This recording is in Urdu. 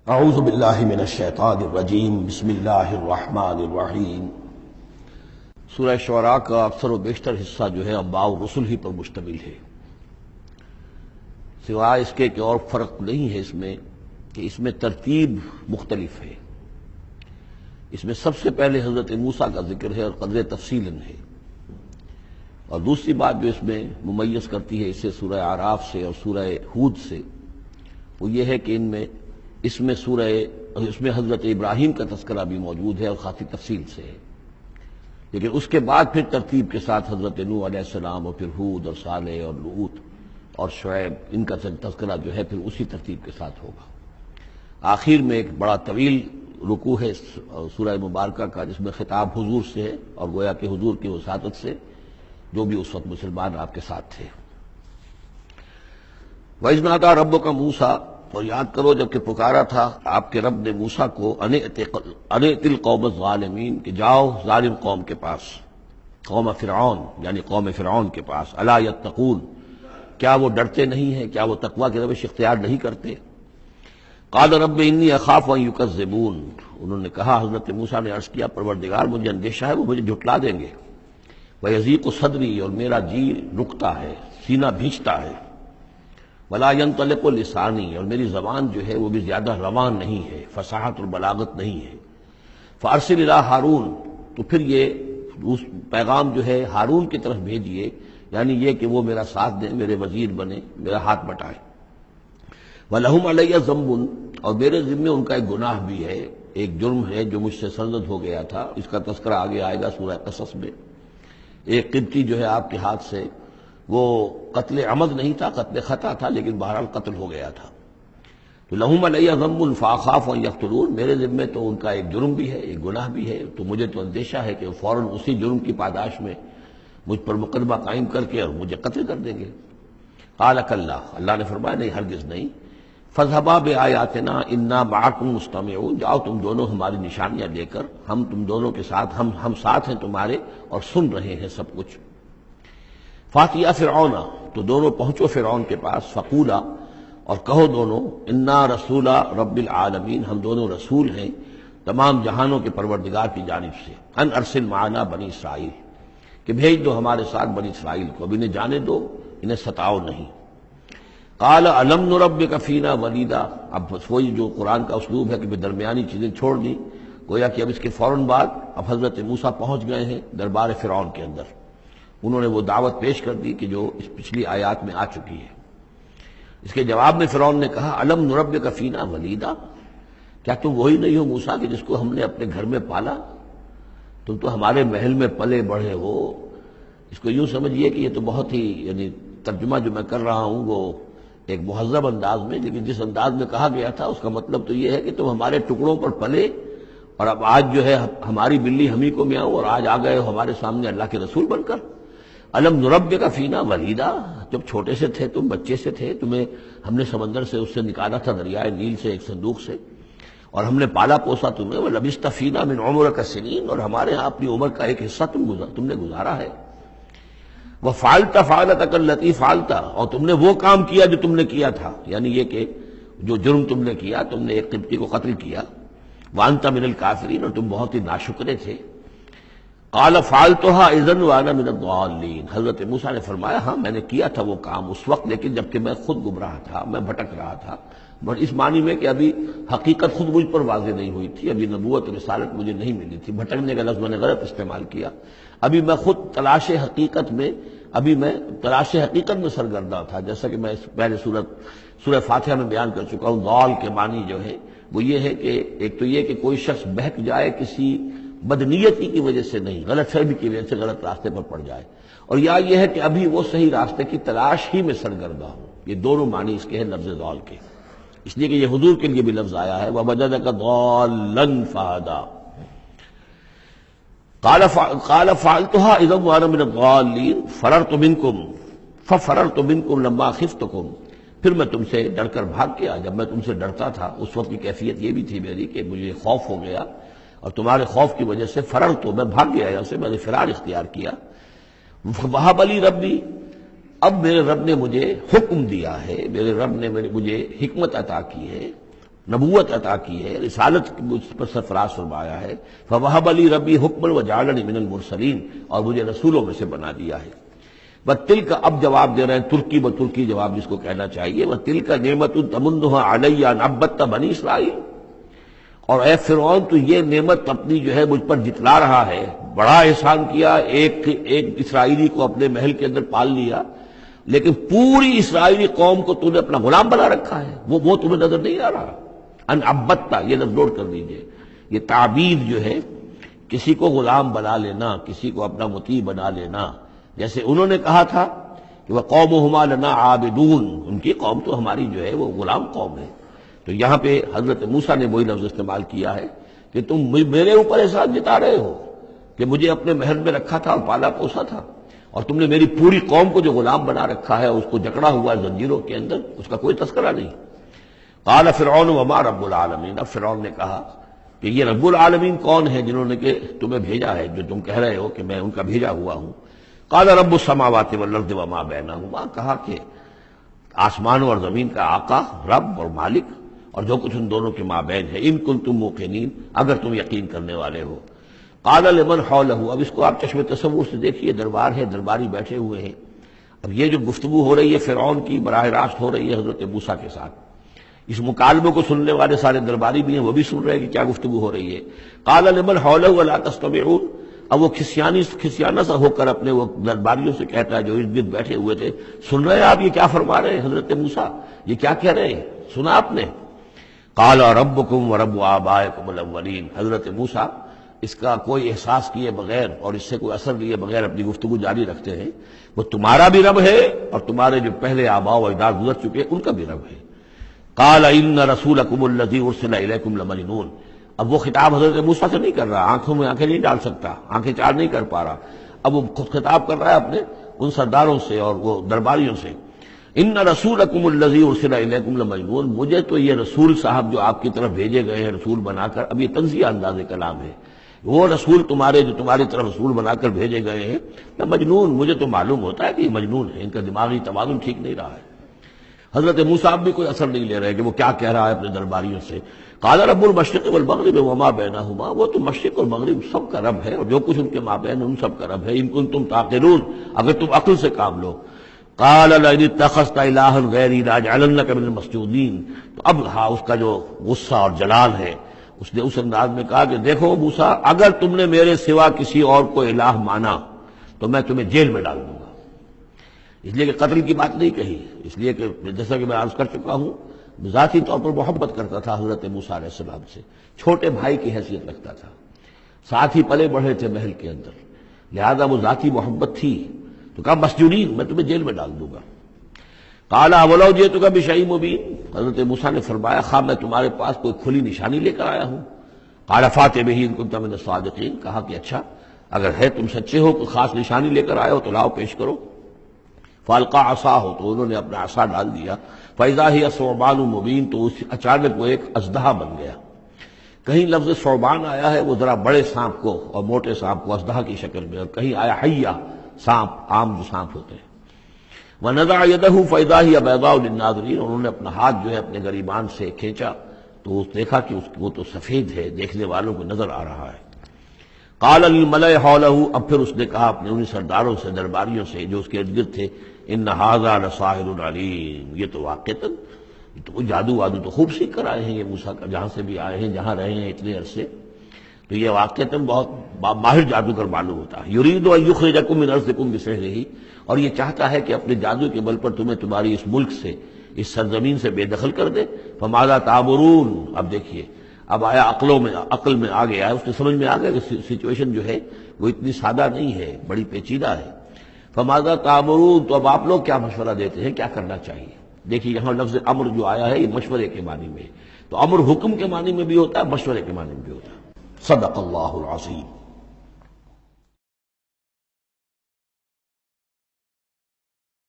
اعوذ باللہ من الشیطان الرجیم بسم اللہ الرحمن الرحیم۔ سورہ شعراء کا اکثر و بیشتر حصہ جو ہے انباء و رسل ہی پر مشتمل ہے، سوائے اس کے کہ اور فرق نہیں ہے اس میں کہ اس میں ترتیب مختلف ہے۔ اس میں سب سے پہلے حضرت موسیٰ کا ذکر ہے اور قدر تفصیلاً ہے، اور دوسری بات جو اس میں ممیز کرتی ہے اسے سورہ اعراف سے اور سورہ ہود سے، وہ یہ ہے کہ اس میں حضرت ابراہیم کا تذکرہ بھی موجود ہے اور خاصی تفصیل سے ہے، لیکن اس کے بعد پھر ترتیب کے ساتھ حضرت نوح علیہ السلام اور پھر ہود اور صالح اور لوط اور شعیب، ان کا تذکرہ جو ہے پھر اسی ترتیب کے ساتھ ہوگا۔ آخر میں ایک بڑا طویل رکوع ہے سورہ مبارکہ کا، جس میں خطاب حضور سے ہے اور گویا کہ حضور کی وساطت سے جو بھی اس وقت مسلمان آپ کے ساتھ تھے۔ وَإِذْ نَادَىٰ رَبُّكَ مُوسَىٰ، اور یاد کرو جب کہ پکارا تھا آپ کے رب نے موسیٰ کو أَنِ ائْتِ الْقَوْمَ الظَّالِمِينَ، کہ جاؤ ظالم قوم کے پاس، قوم فرعون یعنی قوم فرعون کے پاس، أَلَا يَتَّقُونَ، کیا وہ ڈرتے نہیں ہیں، کیا وہ تقویٰ کی روش اختیار نہیں کرتے؟ قال رب انی اخاف ان یکذبون، انہوں نے کہا، حضرت موسیٰ نے عرض کیا، پروردگار مجھے اندیشہ ہے وہ مجھے جھٹلا دیں گے، ویضیق صدری، اور میرا جی رکتا ہے، سینہ بھینچتا ہے، ولا ینطلق لسانی، اور میری زبان جو ہے وہ بھی زیادہ رواں نہیں ہے، فصاحت اور بلاغت نہیں ہے، فارسل الی ہارون، تو پھر یہ اس پیغام جو ہے ہارون کی طرف بھیجیے، یعنی یہ کہ وہ میرا ساتھ دیں، میرے وزیر بنے، میرا ہاتھ بٹائیں۔ وَلَهُمْ عَلَيَّ ذَنْبٌ، اور میرے ذمے ان کا ایک گناہ بھی ہے، ایک جرم ہے جو مجھ سے سرزد ہو گیا تھا، اس کا تذکرہ آگے آئے گا سورہ قصص میں۔ ایک قبطی جو ہے آپ کے ہاتھ سے، وہ قتل عمد نہیں تھا، قتل خطا تھا، لیکن بہرحال قتل ہو گیا تھا۔ تو لَهُمْ عَلَيَّ ذَنْبٌ فَأَخَافُ أَن يَقْتُلُونِ، میرے ذمے تو ان کا ایک جرم بھی ہے، ایک گناہ بھی ہے، تو مجھے تو اندیشہ ہے کہ فوراً اسی جرم کی پاداش میں مجھ پر مقدمہ قائم کر کے اور مجھے قتل کر دیں گے۔ قال کلا، اللہ نے فرمایا نہیں، ہرگز نہیں، فاذهبا بآیاتنا انا معکم مستمعون، جاؤ تم دونوں ہماری نشانیاں لے کر، ہم تم دونوں کے ساتھ، ہم ساتھ ہیں تمہارے اور سن رہے ہیں سب کچھ۔ فاتیا فرعون، تو دونوں پہنچو فرعون کے پاس، فقولا، اور کہو دونوں، انا رسول رب العالمین، ہم دونوں رسول ہیں تمام جہانوں کے پروردگار کی جانب سے، ان ارسل معنا بنی اسرائیل، کہ بھیج دو ہمارے ساتھ بنی اسرائیل کو، اب انہیں جانے دو، انہیں ستاؤ نہیں۔ قال الم نربک فینا ولیدا، اب وہی جو قرآن کا اسلوب ہے کہ درمیانی چیزیں چھوڑ دی، گویا کہ اب اس کے فوراً بعد اب حضرت موسیٰ پہنچ گئے ہیں دربار فرعون کے اندر، انہوں نے وہ دعوت پیش کر دی کہ جو اس پچھلی آیات میں آ چکی ہے۔ اس کے جواب میں فرعون نے کہا، الم نربک فینا ولیدا، کیا تم وہی نہیں ہو موسیٰ کہ جس کو ہم نے اپنے گھر میں پالا؟ تم تو ہمارے محل میں پلے بڑھے ہو۔ اس کو یوں سمجھیے کہ یہ تو بہت ہی، یعنی ترجمہ جو میں کر رہا ہوں وہ ایک مہذب انداز میں، لیکن جس انداز میں کہا گیا تھا اس کا مطلب تو یہ ہے کہ تم ہمارے ٹکڑوں پر پلے، اور اب آج جو ہے ہماری بلی ہم ہی کو میاؤں، اور آج آ گئے ہو ہمارے سامنے اللہ کے رسول بن کر۔ الم نربک فینا ولیدا، جب چھوٹے سے تھے تم، بچے سے تھے، تمہیں ہم نے سمندر سے اس سے نکالا تھا، دریائے نیل سے، ایک صندوق سے، اور ہم نے پالا پوسا تمہیں، ولبثت فینا من عمرک سنین، اور ہمارے ہاں اپنی عمر کا ایک حصہ تم نے گزارا ہے۔ وفعلت فعلتک التی فعلت، اور تم نے وہ کام کیا جو تم نے کیا تھا، یعنی یہ کہ جو جرم تم نے کیا، تم نے ایک قبطی کو قتل کیا، وانت من الکافرین، اور تم بہت ہی ناشکرے تھے۔ قال فعلتها اذا وانا من الضالین، حضرت موسیٰ نے فرمایا ہاں میں نے کیا تھا وہ کام اس وقت، لیکن جبکہ میں خود گمراہ تھا، میں بھٹک رہا تھا، بٹ اس معنی میں کہ ابھی حقیقت خود مجھ پر واضح نہیں ہوئی تھی، ابھی نبوت رسالت مجھے نہیں ملی تھی، بھٹکنے کا لفظ میں نے غلط استعمال کیا، ابھی میں خود تلاش حقیقت میں سرگرداں تھا، جیسا کہ میں پہلے سورہ فاتحہ میں بیان کر چکا ہوں۔ ضال کے معنی جو ہے وہ یہ ہے کہ ایک تو یہ کہ کوئی شخص بہک جائے کسی بدنیتی کی وجہ سے نہیں، غلط فہمی کی وجہ سے غلط راستے پر پڑ جائے، اور یا یہ ہے کہ ابھی وہ صحیح راستے کی تلاش ہی میں سرگرداں ہوں، یہ دونوں معنی اس کے ہیں لفظ ضال کے، اس لیے کہ یہ حضور کے لیے بھی لفظ آیا ہے، وَوَجَدَكَ ضَالًّا فَهَدَىٰ۔ قال فعلتها اذا وانا من الضالین ففررت منکم لما خفتکم، پھر میں تم سے ڈر کر بھاگ گیا، جب میں تم سے ڈرتا تھا اس وقت کی کیفیت یہ بھی تھی میری کہ مجھے خوف ہو گیا، اور تمہارے خوف کی وجہ سے فررت، میں بھاگ گیا یہاں سے، میں نے فرار اختیار کیا۔ وہب لی ربی، اب میرے رب نے مجھے حکم دیا ہے، میرے رب نے مجھے حکمت عطا کی ہے، نبوت عطا کی ہے، رسالت مجھ پر سرفراز فرمایا ہے، فوہب لی ربی حکما وجعلنی من المرسلین، اور مجھے رسولوں میں سے بنا دیا ہے۔ وَتِلْكَ اب جواب دے رہے ہیں ترکی بترکی جواب جس کو کہنا چاہیے، وَتِلْكَ نِعْمَةٌ تَمُنُّهَا عَلَيَّ أَنْ عَبَّدتَ بنی اسرائیل، اور اے فرعون تو یہ نعمت اپنی جو ہے مجھ پر جتلا رہا ہے، بڑا احسان کیا، ایک اسرائیلی کو اپنے محل کے اندر پال لیا، لیکن پوری اسرائیلی قوم کو تو نے اپنا غلام بنا رکھا ہے، وہ تمہیں نظر نہیں آ رہا۔ ان عبدتا، یہ لفظ نوٹ کر لیجئے، یہ تعبید جو ہے کسی کو غلام بنا لینا، کسی کو اپنا مطیع بنا لینا، جیسے انہوں نے کہا تھا کہ وہ قومہما لنا عابدون، ان کی قوم تو ہماری جو ہے وہ غلام قوم ہے۔ تو یہاں پہ حضرت موسیٰ نے وہی لفظ استعمال کیا ہے کہ تم میرے اوپر احسان جتا رہے ہو کہ مجھے اپنے محل میں رکھا تھا اور پالا پوسا تھا، اور تم نے میری پوری قوم کو جو غلام بنا رکھا ہے، اس کو جکڑا ہوا ہے زنجیروں کے اندر، اس کا کوئی تذکرہ نہیں۔ قال فرعون وما رب العالمین، اب فرعون نے کہا کہ یہ رب العالمین کون ہے جنہوں نے کہ تمہیں بھیجا ہے، جو تم کہہ رہے ہو کہ میں ان کا بھیجا ہوا ہوں۔ قال رب السماوات والارض وما بینہما، کہا کہ آسمانوں اور زمین کا آقا، رب اور مالک، اور جو کچھ ان دونوں کے مابین ہے، ان کنتم موقنین، اگر تم یقین کرنے والے ہو۔ قال لمن حولہ، اب اس کو آپ چشم تصور سے دیکھیے، دربار ہے، درباری بیٹھے ہوئے ہیں۔ اب یہ جو گفتگو ہو رہی ہے فرعون کی، براہ راست ہو رہی ہے حضرت موسیٰ کے ساتھ۔ اس مکالمے کو سننے والے سارے درباری بھی ہیں، وہ بھی سن رہے ہیں کہ کیا گفتگو ہو رہی ہے۔ قال لمن حولہ الا تستمعون، اب وہ کھسیانہ سا ہو کر اپنے وہ درباریوں سے کہتا ہے جو ارد گرد بیٹھے ہوئے تھے، سن رہے ہیں آپ یہ کیا فرما رہے ہیں حضرت موسیٰ، یہ کیا کہہ رہے ہیں، سنا آپ نے؟ قال ربکم ورب آبائکم الاولین، حضرت موسیٰ اس کا کوئی احساس کیے بغیر اور اس سے کوئی اثر لیے بغیر اپنی گفتگو جاری رکھتے ہیں، وہ تمہارا بھی رب ہے اور تمہارے جو پہلے آباء و اجداد گزر چکے ان کا بھی رب ہے۔ قال ان رسولکم الذی ارسل الیکم لمجنون، اب وہ خطاب حضرت موسیٰ سے نہیں کر رہا، آنکھوں میں آنکھیں نہیں ڈال سکتا، آنکھیں چار نہیں کر پا رہا، اب وہ خود خطاب کر رہا ہے اپنے ان سرداروں سے اور وہ درباریوں سے۔ ان رسولکم الذی ارسل الیکم لمجنون، مجھے تو یہ رسول صاحب جو آپ کی طرف بھیجے گئے ہیں رسول بنا کر، اب یہ تنزیہ انداز کلام ہے، وہ رسول تمہارے جو تمہاری طرف رسول بنا کر بھیجے گئے ہیں، میں مجنون، مجھے تو معلوم ہوتا ہے کہ یہ مجنون ہے، ان کا دماغی توازن ٹھیک نہیں رہا ہے۔ حضرت موسیٰ بھی کوئی اثر نہیں لے رہے کہ وہ کیا کہہ رہا ہے اپنے درباریوں سے۔ قال رب المشرق والمغرب وما بینہما، وہ تو مشرق اور مغرب سب کا رب ہے اور جو کچھ ان کے مابین ان سب کا رب ہے، ان کنتم تعقلون، اگر تم عقل سے کام لو۔ قال لئن اتخذت الہا غیری لاجعلنک من المسجونین، تو اب اس کا جو غصہ اور جلال ہے، اس نے اس انداز میں کہا کہ دیکھو موسیٰ، اگر تم نے میرے سوا کسی اور کو الہ مانا تو میں تمہیں جیل میں ڈال دوں گا۔ اس لیے کہ قتل کی بات نہیں کہی، اس لیے کہ جیسا کہ میں عرض کر چکا ہوں، ذاتی طور پر محبت کرتا تھا حضرت موسیٰ علیہ السلام سے، چھوٹے بھائی کی حیثیت رکھتا تھا، ساتھ ہی پلے بڑھے تھے محل کے اندر، لہذا وہ ذاتی محبت تھی، تو کہا مسجونین، میں تمہیں جیل میں ڈال دوں گا۔ قال اولو جئتک بشیء مبین، حضرت موسیٰ نے فرمایا خواہ میں تمہارے پاس کوئی کھلی نشانی لے کر آیا ہوں۔ قال فات بہ ان کنت من الصادقین، کہا کہ اچھا اگر ہے تم سچے ہو، کوئی خاص نشانی لے کر آئے ہو تو لاؤ پیش کرو۔ فالقى عصاه، تو انہوں نے اپنا عصا ڈال دیا، فاذا هي ثعبان مبین، تو اچانک وہ ایک اژدہا بن گیا۔ کہیں لفظ ثعبان آیا ہے وہ ذرا بڑے سانپ کو اور موٹے سانپ کو اژدہا کی شکل میں، اور کہیں آیا حیہ، سانپ، عام جو سانپ ہوتے ہیں۔ وَنَزَعَ يَدَهُ فَإِذَا هِيَ بَيْضَاءُ لِلنَّاظِرِينَ، انہوں نے اپنا ہاتھ جو ہے اپنے گریبان سے کھینچا تو دیکھا کہ وہ تو سفید ہے، دیکھنے والوں کو نظر آ رہا ہے۔ قال للملأ حوله، اب پھر اس نے کہا اپنے ان سرداروں سے، درباریوں سے جو اس کے ارد گرد تھے، ان ھذا لساحر علیم، یہ تو واقعتاً تو جادو وادو تو خوب سیکھ کر آئے ہیں یہ موسیٰ کا، جہاں سے بھی آئے ہیں، جہاں رہے ہیں اتنے عرصے، تو یہ واقعتاً بہت ماہر جادوگر معلوم ہوتا ہے۔ یرید ان یخرجکم من ارضکم بسحرہ، اور یہ چاہتا ہے کہ اپنے جادو کے بل پر تمہیں تمہاری اس ملک سے، اس سرزمین سے بے دخل کر دے۔ فماذا تأمرون، اب دیکھیے اب آیا عقل میں آ گیا ہے، اس نے سمجھ میں آ گیا کہ سچویشن جو ہے وہ اتنی سادہ نہیں ہے، بڑی پیچیدہ ہے۔ فماذا تأمرون، تو اب آپ لوگ کیا مشورہ دیتے ہیں، کیا کرنا چاہیے؟ دیکھیے یہاں لفظ امر جو آیا ہے یہ مشورے کے معنی میں، تو امر حکم کے معنی میں بھی ہوتا ہے، مشورے کے معنی میں بھی ہوتا ہے۔ صدق اللہ العظیم۔